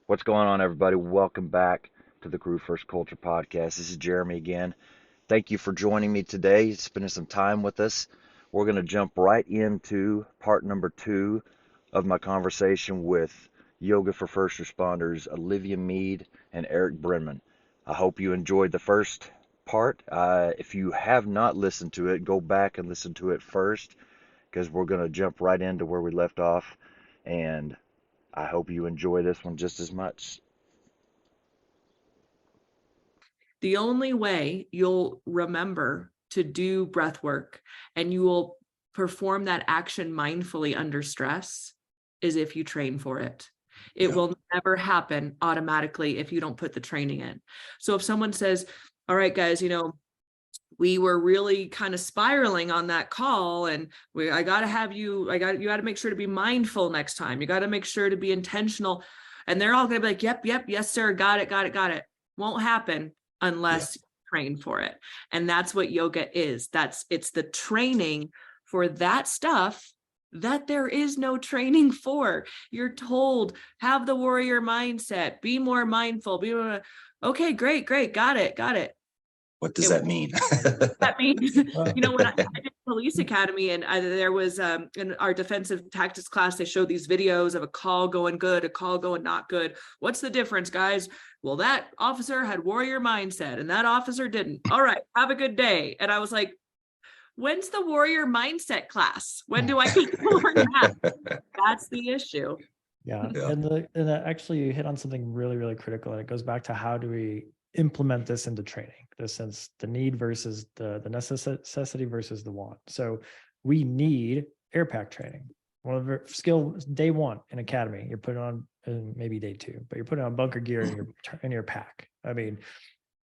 What's going on, everybody? Welcome back to the Crew First Culture Podcast. This is Jeremy again. Thank you for joining me today, spending some time with us. We're going to jump right into part number 2 of my conversation with Yoga for First Responders, Olivia Mead and Eric Brenneman. I hope you enjoyed the first part. If you have not listened to it, go back and listen to it first because we're going to jump right into where we left off. And I hope you enjoy this one just as much. The only way you'll remember to do breath work and you will perform that action mindfully under stress is if you train for it. It will never happen automatically if you don't put the training in. So if someone says, all right, guys, we were really kind of spiraling on that call and you got to make sure to be mindful next time. You got to make sure to be intentional. And they're all going to be like, yep, yes, sir. Got it. Won't happen unless you train for it. And that's what yoga is. It's the training for that stuff that there is no training for. You're told, have the warrior mindset, be more mindful, okay, great. Got it. What does that mean? That means, when I did police academy and there was in our defensive tactics class, they showed these videos of a call going good, a call going not good. What's the difference, guys? Well, that officer had warrior mindset and that officer didn't. All right, have a good day. And I was like, when's the warrior mindset class? When do I get to learn that? That's the issue. Yeah. And actually you hit on something really, really critical. And it goes back to how do we implement this into training, the sense, the need versus the necessity versus the want. So we need air pack training. One of the skills day one in academy, you're putting on maybe day 2, but you're putting on bunker gear in your pack. I mean,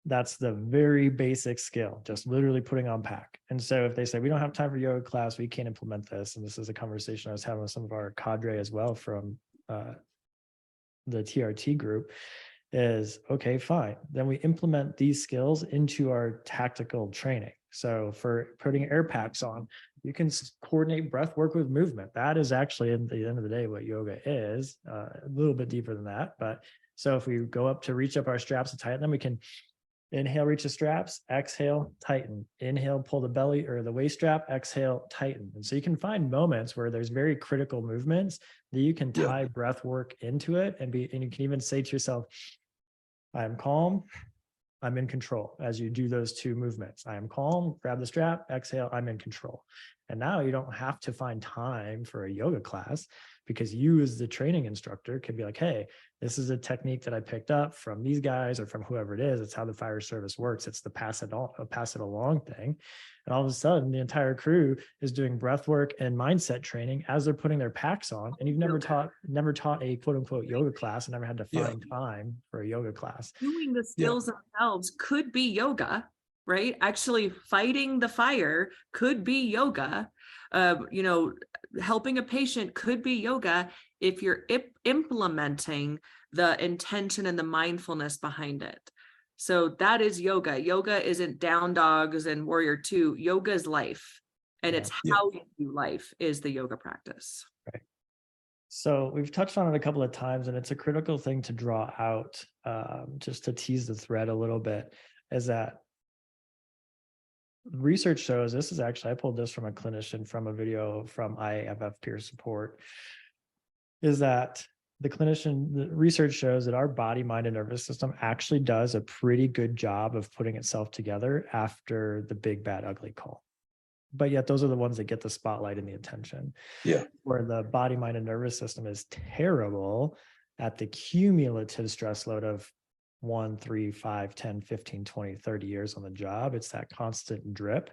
that's the very basic skill, just literally putting on pack. And so if they say, we don't have time for yoga class, we can't implement this. And this is a conversation I was having with some of our cadre as well from the TRT group is, okay, fine. Then we implement these skills into our tactical training. So for putting air packs on, you can coordinate breath work with movement. That is actually, at the end of the day, what yoga is, a little bit deeper than that. But so if we go up to reach up our straps and tighten them, we can inhale, reach the straps, exhale, tighten, inhale, pull the belly or the waist strap, exhale, tighten. And so you can find moments where there's very critical movements that you can tie breath work into it and you can even say to yourself, I am calm, I'm in control as you do those 2 movements. I am calm, grab the strap, exhale, I'm in control. And now you don't have to find time for a yoga class because you as the training instructor can be like, hey, this is a technique that I picked up from these guys or from whoever it is. It's how the fire service works. It's the pass it along thing. And all of a sudden the entire crew is doing breath work and mindset training as they're putting their packs on. And you've never taught a quote unquote yoga class and never had to find time for a yoga class. Doing the skills themselves could be yoga, right? Actually fighting the fire could be yoga. Helping a patient could be yoga if you're implementing the intention and the mindfulness behind it. So that is yoga. Yoga isn't down dogs and warrior 2. Yoga is life. And it's how you do life is the yoga practice. Right. So we've touched on it a couple of times, and it's a critical thing to draw out, just to tease the thread a little bit, is that research shows, this is actually, I pulled this from a clinician from a video from YFFR peer support, is that the research shows that our body, mind, and nervous system actually does a pretty good job of putting itself together after the big, bad, ugly call. But yet those are the ones that get the spotlight and the attention. Yeah. Where the body, mind, and nervous system is terrible at the cumulative stress load of 1, 3, 5, 10, 15, 20, 30 years on the job. It's that constant drip.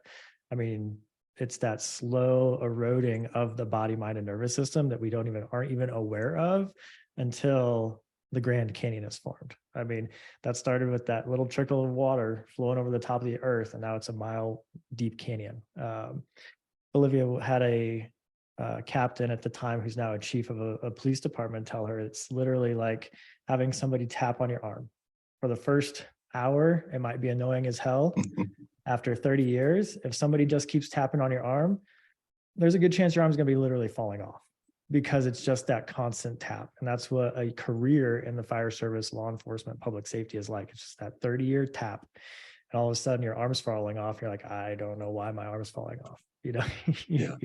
I mean, it's that slow eroding of the body, mind, and nervous system that we aren't even aware of until the Grand Canyon is formed. I mean, that started with that little trickle of water flowing over the top of the earth, and now it's a mile deep canyon. Olivia had a captain at the time who's now a chief of a police department tell her it's literally like having somebody tap on your arm. For the first hour, it might be annoying as hell. After 30 years, if somebody just keeps tapping on your arm, there's a good chance your arm's going to be literally falling off. because it's just that constant tap. And that's what a career in the fire service, law enforcement, public safety is like. It's just that 30-year tap. And all of a sudden your arm's falling off. You're like, I don't know why my arm's falling off, Yeah.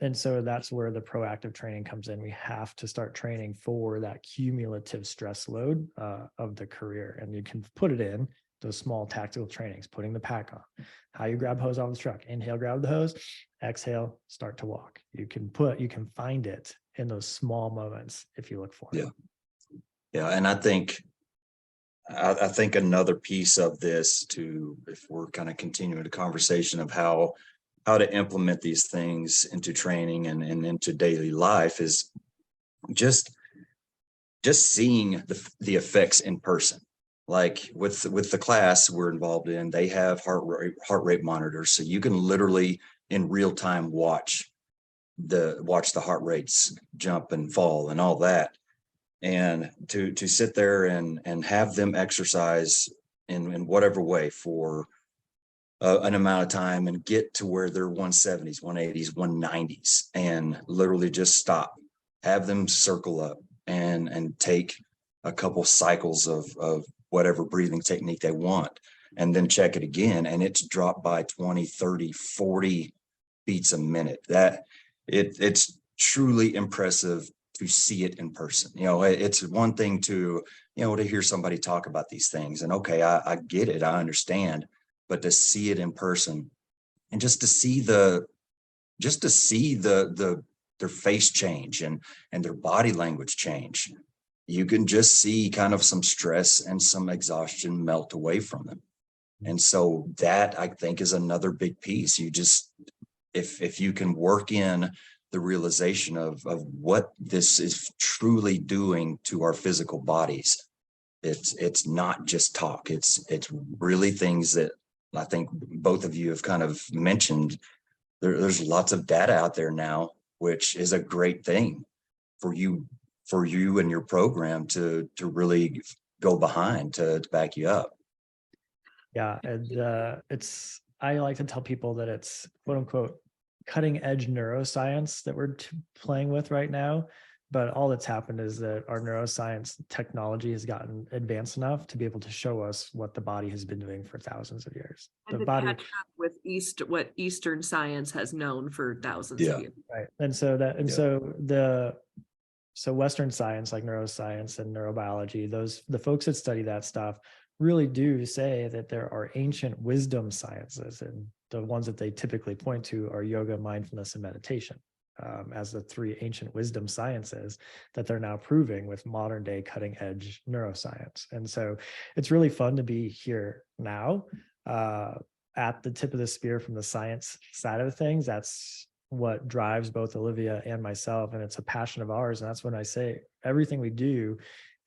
And so that's where the proactive training comes in. We have to start training for that cumulative stress load of the career. And you can put it in those small tactical trainings, putting the pack on, how you grab hose off the truck, inhale, grab the hose, exhale, start to walk. You can find it in those small moments if you look for it. Yeah. And I think another piece of this, too, if we're kind of continuing the conversation of how to implement these things into training and into daily life, is just seeing the effects in person. Like with the class we're involved in, they have heart rate monitors, so you can literally in real time watch the heart rates jump and fall and all that. And to sit there and have them exercise in whatever way for an amount of time and get to where they're 170s, 180s, 190s, and literally just stop, have them circle up and take a couple cycles of whatever breathing technique they want, and then check it again, and it's dropped by 20, 30, 40 beats a minute. That it's truly impressive to see it in person. It's one thing to hear somebody talk about these things, and okay, I get it, I understand, but to see it in person and just to see their face change and their body language change, you can just see kind of some stress and some exhaustion melt away from them. And so that, I think, is another big piece. You just, if you can work in the realization of what this is truly doing to our physical bodies, it's not just talk. It's really things that I think both of you have kind of mentioned. There's lots of data out there now, which is a great thing for you and your program to really go behind, to back you up. Yeah. And I like to tell people that it's quote unquote cutting edge neuroscience that we're playing with right now. But all that's happened is that our neuroscience technology has gotten advanced enough to be able to show us what the body has been doing for thousands of years. And the body catch up with what Eastern science has known for thousands of years. Right. And so so Western science like neuroscience and neurobiology, the folks that study that stuff really do say that there are ancient wisdom sciences, and the ones that they typically point to are yoga, mindfulness, and meditation as the three ancient wisdom sciences that they're now proving with modern day cutting edge neuroscience. And so it's really fun to be here now at the tip of the spear from the science side of things. That's what drives both Olivia and myself, and it's a passion of ours. And that's when I say everything we do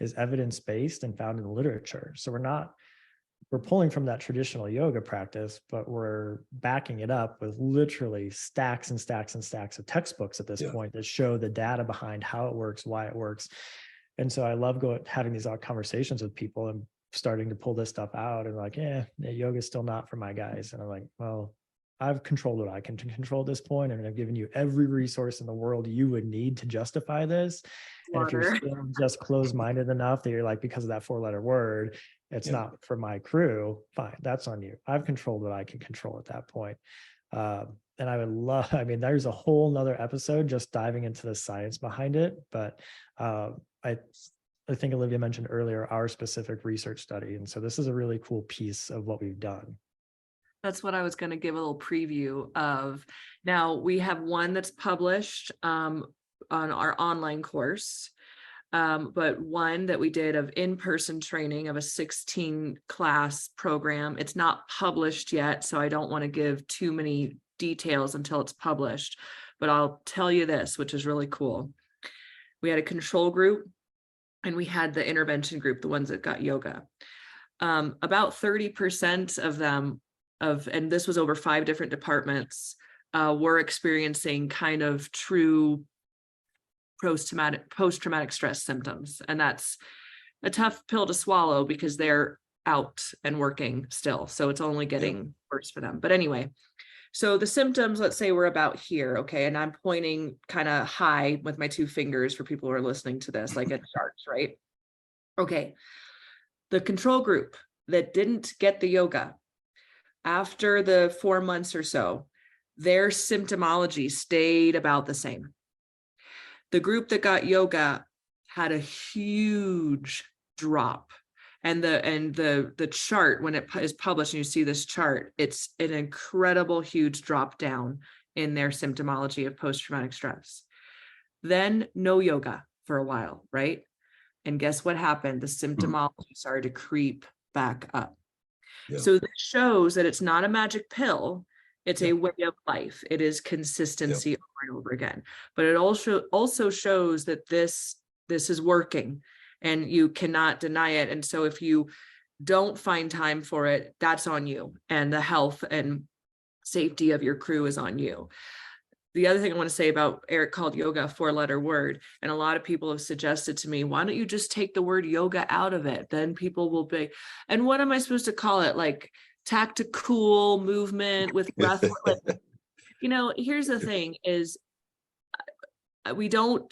is evidence-based and found in the literature. So we're pulling from that traditional yoga practice, but we're backing it up with literally stacks and stacks and stacks of textbooks at this point that show the data behind how it works, why it works. And so I love having these conversations with people and starting to pull this stuff out, and like, yoga is still not for my guys. And I'm like, well, I've controlled what I can control at this point, and I've given you every resource in the world you would need to justify this. And if you're still just closed-minded enough that you're like, because of that 4-letter word, it's not for my crew, fine, that's on you. I've controlled what I can control at that point. And I would love, there's a whole nother episode just diving into the science behind it. But I think Olivia mentioned earlier our specific research study. And so this is a really cool piece of what we've done. That's what I was going to give a little preview of. Now we have one that's published on our online course, but one that we did of in-person training of a 16 class program. It's not published yet, so I don't want to give too many details until it's published, but I'll tell you this, which is really cool. We had a control group and we had the intervention group, the ones that got yoga. About 30% of them and this was over 5 different departments, were experiencing kind of true post-traumatic stress symptoms. And that's a tough pill to swallow because they're out and working still. So it's only getting worse for them. But anyway, So the symptoms, let's say we're about here, okay, and I'm pointing kind of high with my two fingers for people who are listening to this, like at charts, right? Okay, the control group that didn't get the yoga, after the 4 months or so, their symptomology stayed about the same. The group that got yoga had a huge drop. And the chart, when it is published and you see this chart, it's an incredible huge drop down in their symptomology of post-traumatic stress. Then no yoga for a while, right? And guess what happened? The symptomology started to creep back up. Yeah. So this shows that it's not a magic pill. It's a way of life. It is consistency over and over again. But it also shows that this is working and you cannot deny it. And so if you don't find time for it, that's on you. And the health and safety of your crew is on you. The other thing I want to say about Eric called yoga a 4-letter word, and a lot of people have suggested to me, why don't you just take the word yoga out of it? Then people will be, and what am I supposed to call it? Like tactical movement with breath. You know, here's the thing is we don't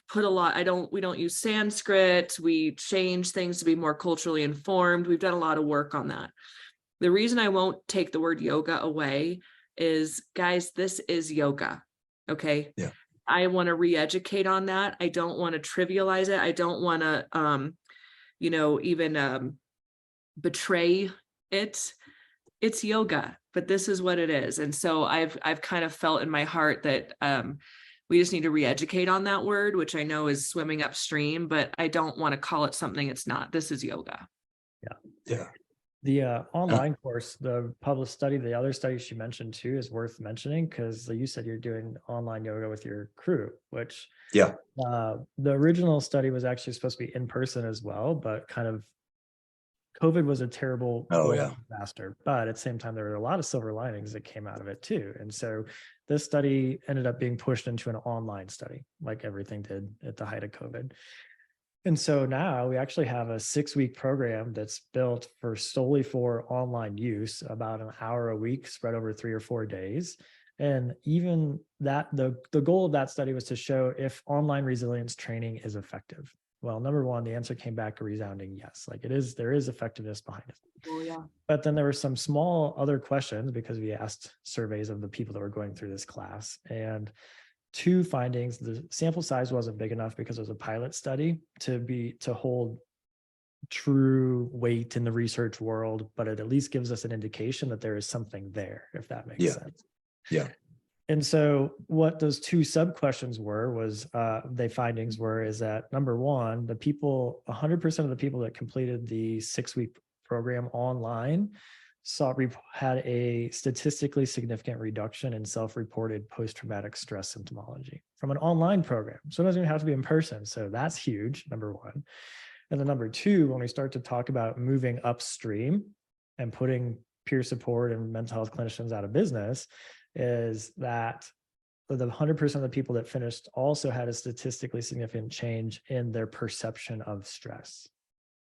put a lot, we don't use Sanskrit. We change things to be more culturally informed. We've done a lot of work on that. The reason I won't take the word yoga away is, guys, this is yoga. Okay. Yeah. I want to re-educate on that. I don't want to trivialize it. I don't want to, even betray it. It's yoga, but this is what it is. And so I've kind of felt in my heart that, we just need to re-educate on that word, which I know is swimming upstream, but I don't want to call it something it's not. This is yoga. Yeah. The online course, the published study, the other study she mentioned too is worth mentioning because you said you're doing online yoga with your crew, which the original study was actually supposed to be in person as well, but kind of COVID was a terrible disaster. But at the same time, there were a lot of silver linings that came out of it too. And so this study ended up being pushed into an online study, like everything did at the height of COVID. And so now we actually have a 6-week program that's built solely for online use, about an hour a week spread over 3 or 4 days. And even that, the goal of that study was to show if online resilience training is effective. Well, number one, the answer came back a resounding yes. Like there is effectiveness behind it. Oh, yeah. But then there were some small other questions because we asked surveys of the people that were going through this class. And 2 findings, the sample size wasn't big enough because it was a pilot study to hold true weight in the research world, but it at least gives us an indication that there is something there, if that makes sense. Yeah. And so what those 2 sub questions is that number one, 100% of the people that completed the 6-week program online had a statistically significant reduction in self-reported post-traumatic stress symptomology from an online program. So it doesn't even have to be in person. So that's huge, number one. And then number 2, when we start to talk about moving upstream and putting peer support and mental health clinicians out of business, is that the 100% of the people that finished also had a statistically significant change in their perception of stress.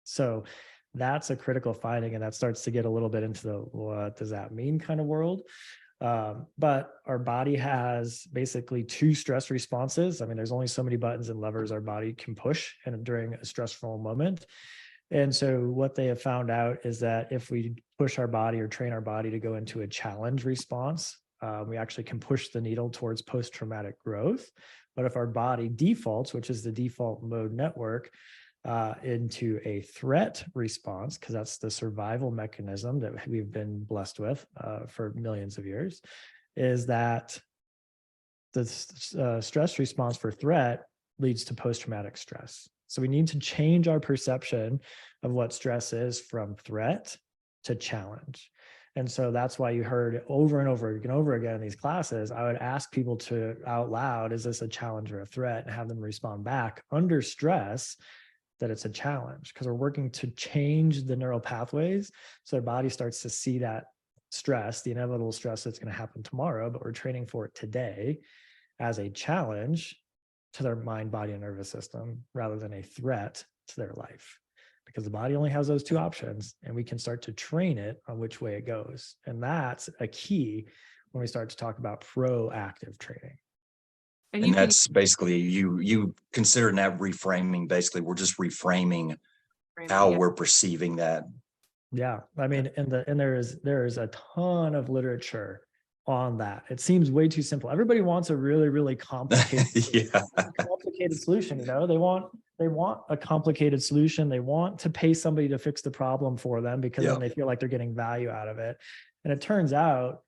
So that's a critical finding, and that starts to get a little bit into the what does that mean kind of world. But our body has basically 2 stress responses. I mean, there's only so many buttons and levers our body can push during a stressful moment. And so what they have found out is that if we push our body or train our body to go into a challenge response, we actually can push the needle towards post-traumatic growth. But if our body defaults, which is the default mode network, into a threat response, because that's the survival mechanism that we've been blessed with for millions of years, is that the stress response for threat leads to post-traumatic stress. So we need to change our perception of what stress is from threat to challenge. And so that's why you heard over and over again in these classes, I would ask people to out loud, is this a challenge or a threat? And have them respond back under stress that it's a challenge, because we're working to change the neural pathways so their body starts to see that stress, the inevitable stress that's going to happen tomorrow, but we're training for it today as a challenge to their mind, body, and nervous system rather than a threat to their life. because the body only has those two options, and we can start to train it on which way it goes. And that's a key when we start to talk about proactive training. And And that's basically you considering that reframing. Basically, we're just reframing how we're perceiving that. Yeah, I mean, and there is a ton of literature on that. It seems way too simple. Everybody wants a really, really complicated, complicated solution. You know, they want a complicated solution. They want to pay somebody to fix the problem for them, because then they feel like they're getting value out of it. And it turns out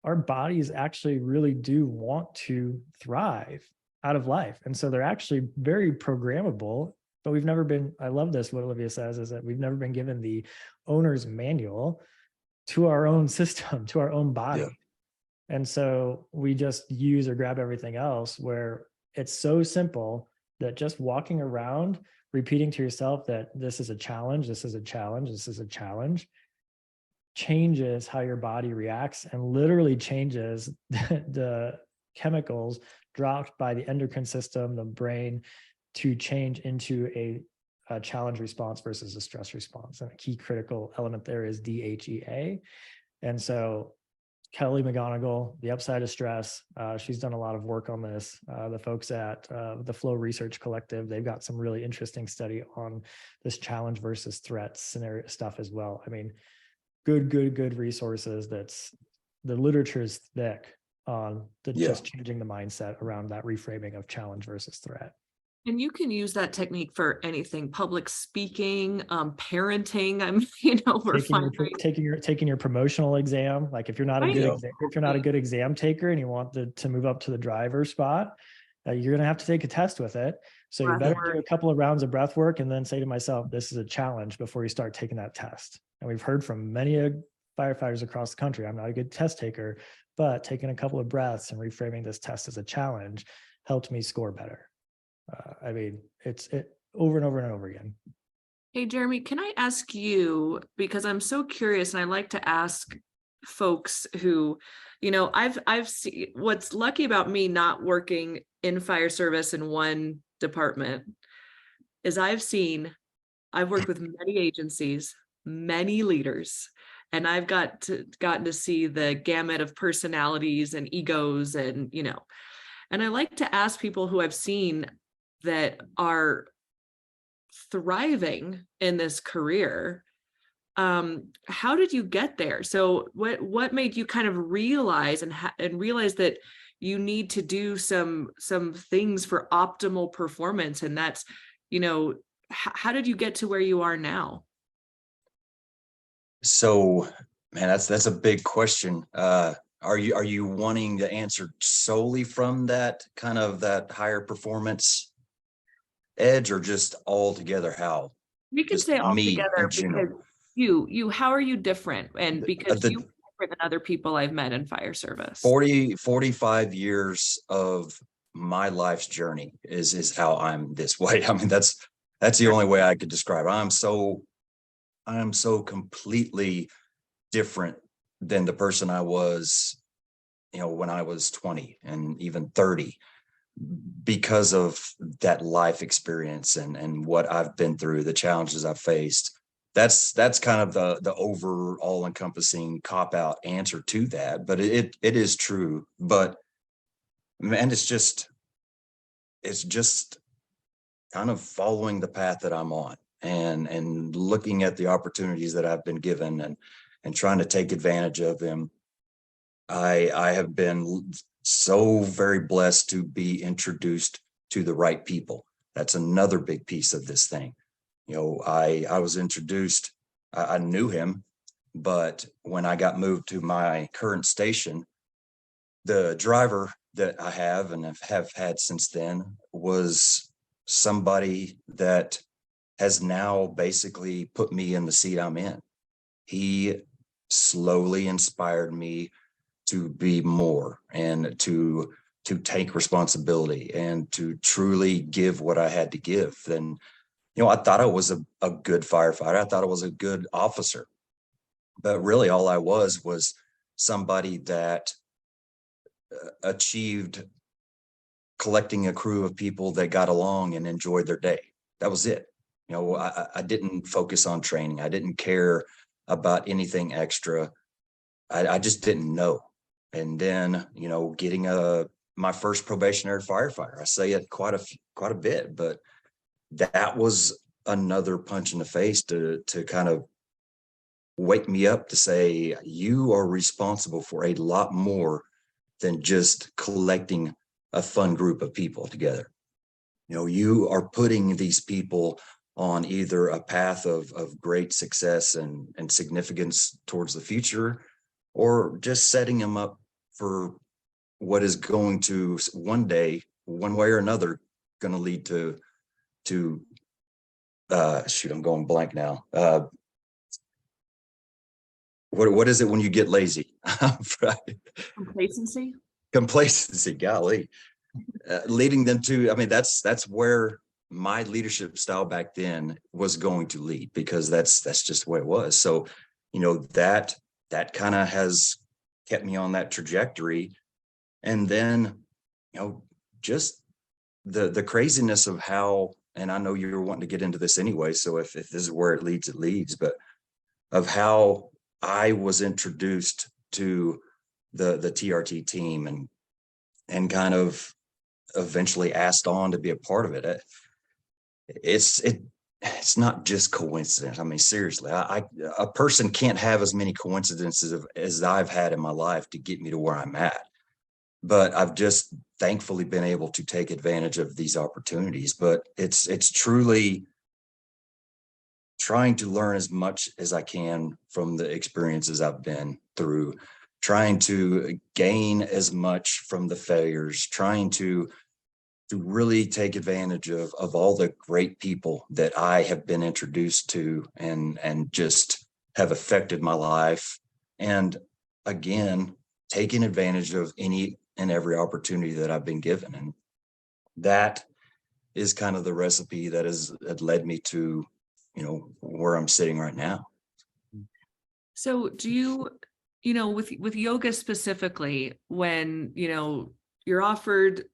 our bodies actually really do want to thrive out of life. And so they're actually very programmable, but we've never been, I love this, what Olivia says, is that we've never been given the owner's manual to our own system, to our own body. And so we just use or grab everything else, where it's so simple that just walking around, repeating to yourself that this is a challenge, this is a challenge, this is a challenge, changes how your body reacts, and literally changes the chemicals dropped by the endocrine system, the brain, to change into a challenge response versus a stress response. And a key critical element there is DHEA. And so Kelly McGonigal, The Upside of Stress, she's done a lot of work on this. The folks at the Flow Research Collective, they've got some really interesting study on this challenge versus threat scenario stuff as well. I mean, good resources. That's, the literature is thick on just changing the mindset around that reframing of challenge versus threat. And you can use that technique for anything: public speaking, parenting. Taking your promotional exam. Like if you're not a good exam taker and you want to move up to the driver's spot, you're going to have to take a test with it. So you better do a couple of rounds of breath work and then say to myself, this is a challenge, before you start taking that test. And we've heard from many firefighters across the country, I'm not a good test taker, but taking a couple of breaths and reframing this test as a challenge helped me score better. I mean, it's over and over and over again. Hey, Jeremy, can I ask you, because I'm so curious, and I like to ask folks who, I've seen, what's lucky about me not working in fire service in one department is I've worked with many agencies, many leaders, and I've gotten to see the gamut of personalities and egos, and I like to ask people who I've seen that are thriving in this career, how did you get there? So what made you kind of realize and realize that you need to do some things for optimal performance? And that's, how did you get to where you are now? So, man, that's a big question. Are you wanting to answer solely from that kind of that higher performance edge, or just all together? How we can say all together, because you how are you different? And because you're different than other people I've met in fire service. 45 years of my life's journey is how I'm this way. I mean, that's the only way I could describe it. I'm so completely different than the person I was, when I was 20 and even 30, because of that life experience and what I've been through, the challenges I've faced. That's kind of the overall encompassing cop-out answer to that. But it is true. But man, it's just kind of following the path that I'm on, and looking at the opportunities that I've been given, and trying to take advantage of them. I have been so very blessed to be introduced to the right people. That's another big piece of this thing. I was introduced, I knew him, but when I got moved to my current station, the driver that I have and have had since then was somebody that has now basically put me in the seat I'm in. He slowly inspired me to be more, and to take responsibility, and to truly give what I had to give. And, I thought I was a good firefighter. I thought I was a good officer, but really all I was somebody that achieved collecting a crew of people that got along and enjoyed their day. That was it. I didn't focus on training. I didn't care about anything extra. I just didn't know. And then, getting my first probationary firefighter, I say it quite a bit, but that was another punch in the face to kind of wake me up to say, you are responsible for a lot more than just collecting a fun group of people together. You are putting these people on either a path of great success and significance towards the future, or just setting them up for what is going to one day, one way or another, going to lead to shoot, I'm going blank now. What is it when you get lazy? Complacency. Complacency, golly. Leading them to, that's where my leadership style back then was going to lead, because that's just the way it was. So, that kind of has kept me on that trajectory. And then, just the craziness of how, and I know you're wanting to get into this anyway, so if this is where it leads, but of how I was introduced to the TRT team and kind of eventually asked on to be a part of it. It's not just coincidence. Seriously, a person can't have as many coincidences as I've had in my life to get me to where I'm at. But I've just thankfully been able to take advantage of these opportunities. But it's truly trying to learn as much as I can from the experiences I've been through, trying to gain as much from the failures, trying to really take advantage of all the great people that I have been introduced to and just have affected my life. And again, taking advantage of any and every opportunity that I've been given. And that is kind of the recipe that had led me to, where I'm sitting right now. So do you, with yoga specifically, when, you're offered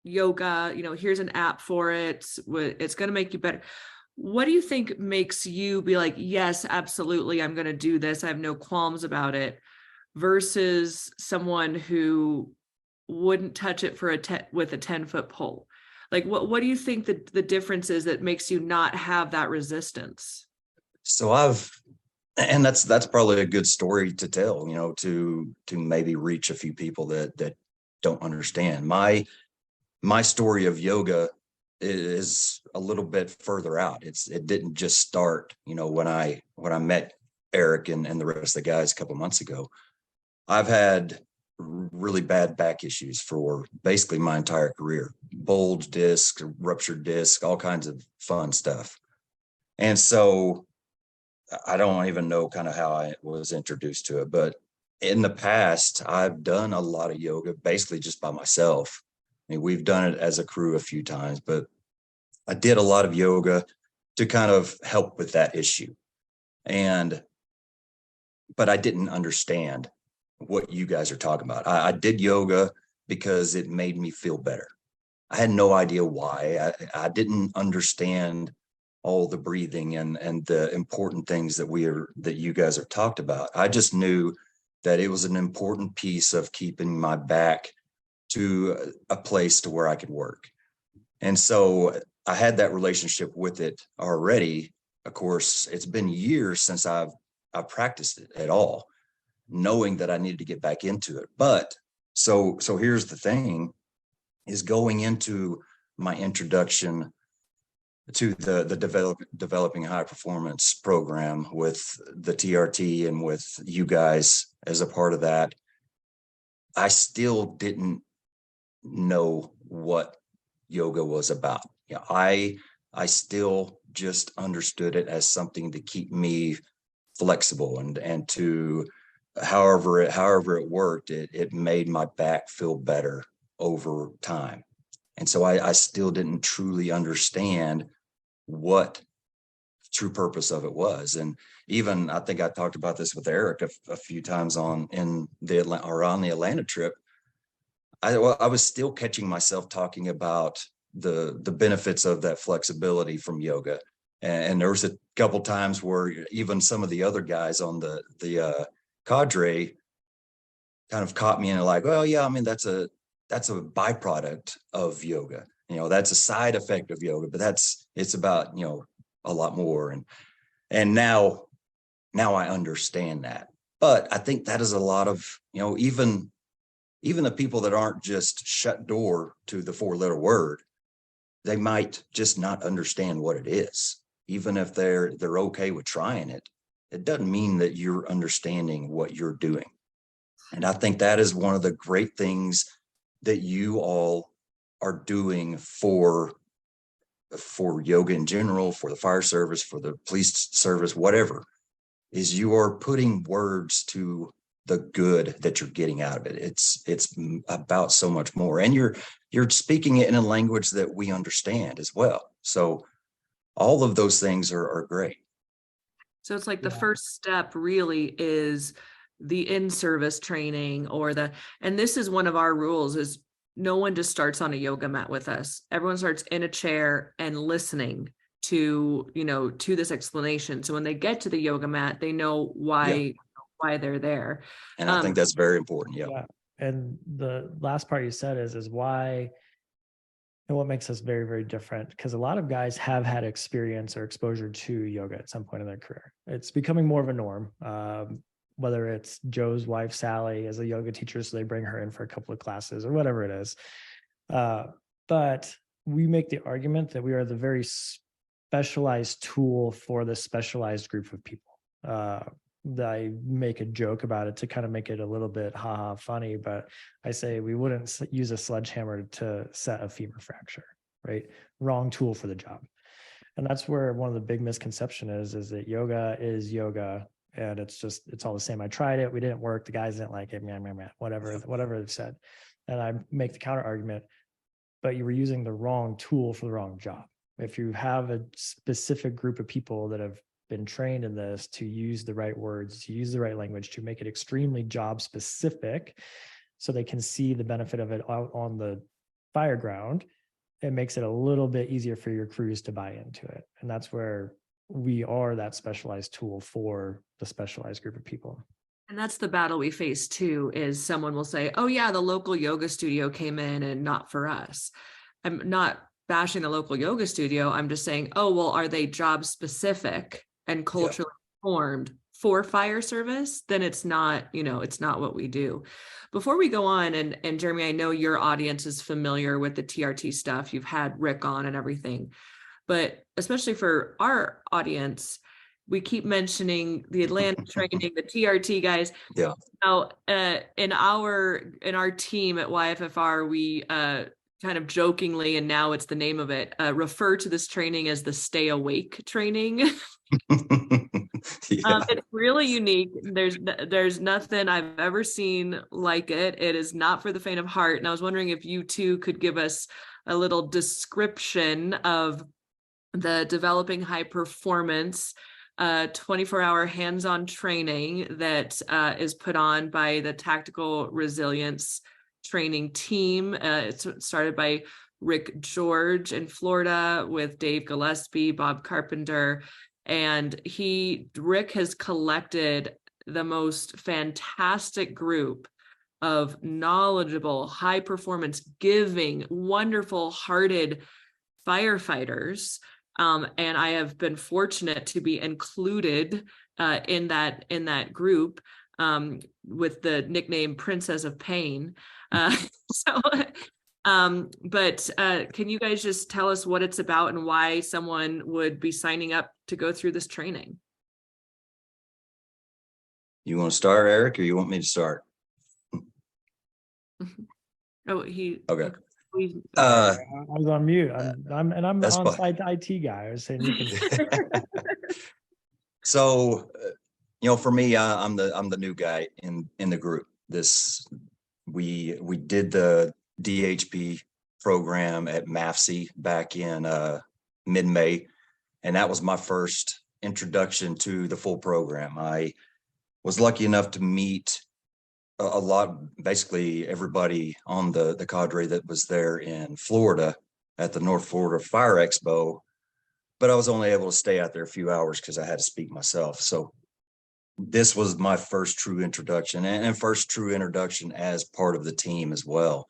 yoga, here's an app for it, it's going to make you better. What do you think makes you be like, yes, absolutely, I'm going to do this, I have no qualms about it, versus someone who wouldn't touch it for with a 10-foot pole? Like, what do you think the difference is that makes you not have that resistance? So and that's probably a good story to tell, to maybe reach a few people that don't understand. My story of yoga is a little bit further out. It didn't just start, when I met Eric and the rest of the guys a couple months ago. I've had really bad back issues for basically my entire career: bulge disc, ruptured disc, all kinds of fun stuff. And so I don't even know kind of how I was introduced to it, but in the past, I've done a lot of yoga basically just by myself. We've done it as a crew a few times, but I did a lot of yoga to kind of help with that issue. But I didn't understand what you guys are talking about. I did yoga because it made me feel better. I had no idea why. I didn't understand all the breathing and the important things that you guys have talked about. I just knew that it was an important piece of keeping my back to a place to where I could work. And so I had that relationship with it already. Of course, it's been years since I've practiced it at all, knowing that I needed to get back into it. But so here's the thing, is going into my introduction to the developing high performance program with the TRT and with you guys as a part of that, I still didn't know what yoga was about. I still just understood it as something to keep me flexible and to however it worked, it made my back feel better over time. And so I still didn't truly understand what true purpose of it was. And even I think I talked about this with Eric a few times on the Atlanta trip. I was still catching myself talking about the benefits of that flexibility from yoga. And there was a couple times where even some of the other guys on the cadre kind of caught me in like, well, yeah, I mean, that's a byproduct of yoga. That's a side effect of yoga, but it's about, a lot more. And now I understand that. But I think that is a lot of, even the people that aren't just shut door to the 4-letter word, they might just not understand what it is. Even if they're okay with trying it, it doesn't mean that you're understanding what you're doing. And I think that is one of the great things that you all are doing for yoga in general, for the fire service, for the police service, whatever, is you are putting words to the good that you're getting out of it. It's about so much more. And you're speaking it in a language that we understand as well. So all of those things are great. So it's like the first step really is the in-service training and this is one of our rules is no one just starts on a yoga mat with us. Everyone starts in a chair and listening to this explanation. So when they get to the yoga mat, they know why they're there. And I think that's very important. Yeah. And the last part you said is why, and what makes us very, very different, because a lot of guys have had experience or exposure to yoga at some point in their career. It's becoming more of a norm. Whether it's Joe's wife, Sally, as a yoga teacher, so they bring her in for a couple of classes or whatever it is. But we make the argument that we are the very specialized tool for the specialized group of people. I make a joke about it to kind of make it a little bit funny, but I say we wouldn't use a sledgehammer to set a femur fracture, right? Wrong tool for the job. And that's where one of the big misconceptions is that yoga is yoga. And it's all the same. I tried it. We didn't work. The guys didn't like it. Whatever they've said. And I make the counter argument, but you were using the wrong tool for the wrong job. If you have a specific group of people that have been trained in this to use the right words, to use the right language, to make it extremely job specific so they can see the benefit of it out on the fire ground, it makes it a little bit easier for your crews to buy into it. And that's where we are that specialized tool for the specialized group of people. And that's the battle we face too, is someone will say, oh yeah, the local yoga studio came in and not for us. I'm not bashing the local yoga studio. I'm just saying, oh, well, are they job specific and culturally formed for fire service? Then it's not, it's not what we do. Before we go on, and Jeremy, I know your audience is familiar with the TRT stuff. You've had Rick on and everything. But especially for our audience, we keep mentioning the Atlanta training, the TRT guys. Yeah. Now, in our team at YFFR, we kind of jokingly, and now it's the name of it, refer to this training as the Stay Awake training. It's really unique. There's nothing I've ever seen like it. It is not for the faint of heart. And I was wondering if you two could give us a little description of the Developing High Performance 24-hour hands-on training that is put on by the Tactical Resilience Training Team. It's started by Rick George in Florida with Dave Gillespie, Bob Carpenter, and Rick has collected the most fantastic group of knowledgeable, high performance, giving, wonderful hearted firefighters. And I have been fortunate to be included in that group with the nickname Princess of Pain. But can you guys just tell us what it's about and why someone would be signing up to go through this training? You want to start, Eric, or you want me to start? Okay. I was on mute. I'm That's on-site IT guy. I was saying you can. So, for me, I'm the new guy in the group. We did the DHP program at MAFC back in mid-May, and that was my first introduction to the full program. I was lucky enough to meet a lot, basically everybody on the cadre that was there in Florida at the North Florida Fire Expo. but I was only able to stay out there a few hours because I had to speak myself. So this was my first true introduction, and first true introduction as part of the team as well.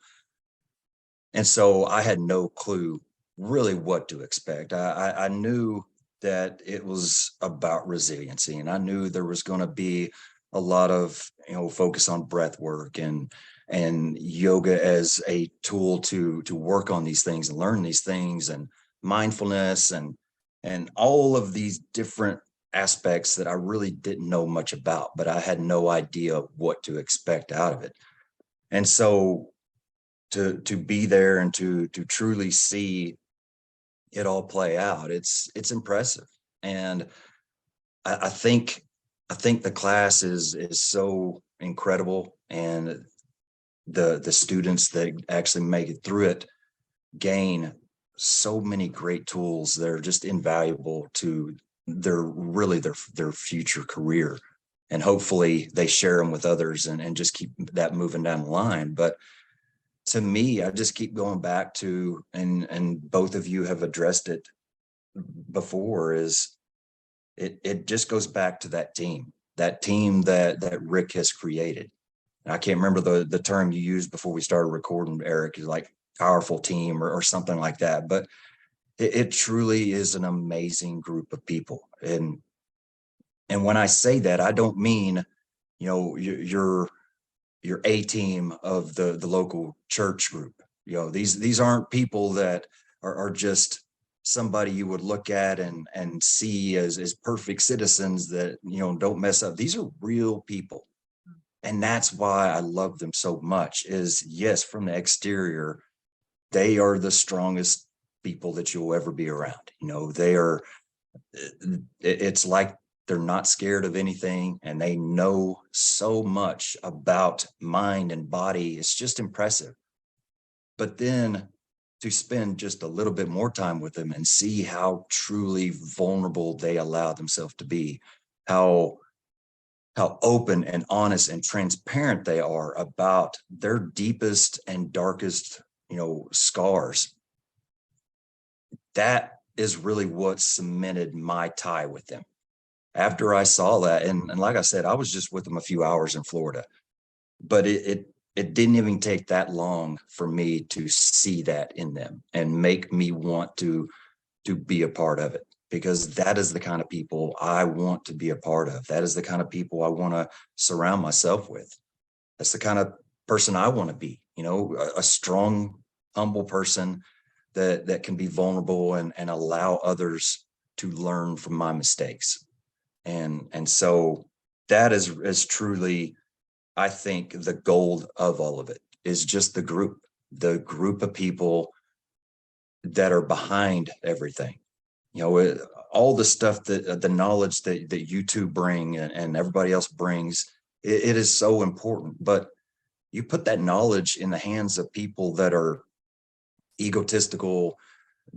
And so I had no clue really what to expect. I knew that it was about resiliency, and I knew there was going to be a lot of, focus on breath work and yoga as a tool to work on these things and learn these things, and mindfulness and all of these different aspects that I really didn't know much about, but I had no idea what to expect out of it. And so to be there and to truly see it all play out, it's impressive. And I think the class is so incredible, and the students that actually make it through it gain so many great tools that are just invaluable to their future career. And hopefully they share them with others and just keep that moving down the line. But to me, I just keep going back to, and both of you have addressed it before, is it just goes back to that team that Rick has created. And I can't remember the term you used before we started recording, Eric, is like powerful team or something like that. But it truly is an amazing group of people. And when I say that, I don't mean, your A team of the local church group. These aren't people that are just somebody you would look at and see as perfect citizens that, don't mess up. These are real people. And that's why I love them so much. Is, yes, from the exterior, they are the strongest people that you'll ever be around. They are, it's like they're not scared of anything, and they know so much about mind and body. It's just impressive. But then to spend just a little bit more time with them and see how truly vulnerable they allow themselves to be, how open and honest and transparent they are about their deepest and darkest, scars. That is really what cemented my tie with them. After I saw that, and like I said, I was just with them a few hours in Florida, but it didn't even take that long for me to see that in them and make me want to be a part of it, because that is the kind of people I want to be a part of. That is the kind of people I want to surround myself with. That's the kind of person I want to be, a strong, humble person that can be vulnerable and allow others to learn from my mistakes. And so that is truly, I think, the gold of all of it is just the group of people that are behind everything. All the stuff that the knowledge that you two bring and everybody else brings, it is so important. But you put that knowledge in the hands of people that are egotistical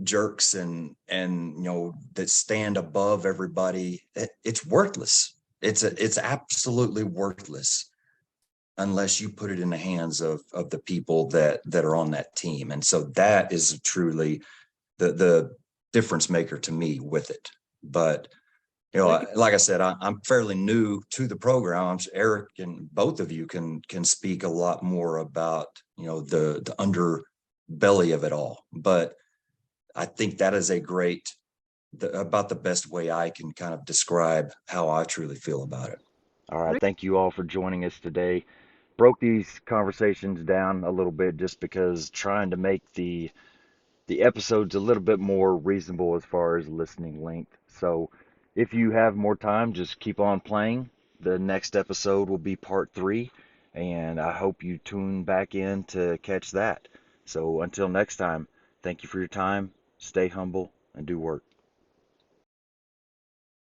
jerks and that stand above everybody, it's worthless. It's absolutely worthless unless you put it in the hands of the people that are on that team. And so that is truly the difference maker to me with it. But like I said, I'm fairly new to the program. Eric and both of you can speak a lot more about the underbelly of it all. But I think that is about the best way I can kind of describe how I truly feel about it. All right. Thank you all for joining us today. Broke these conversations down a little bit just because trying to make the episodes a little bit more reasonable as far as listening length. So if you have more time, just keep on playing. The next episode will be part 3, and I hope you tune back in to catch that. So until next time, thank you for your time. Stay humble and do work.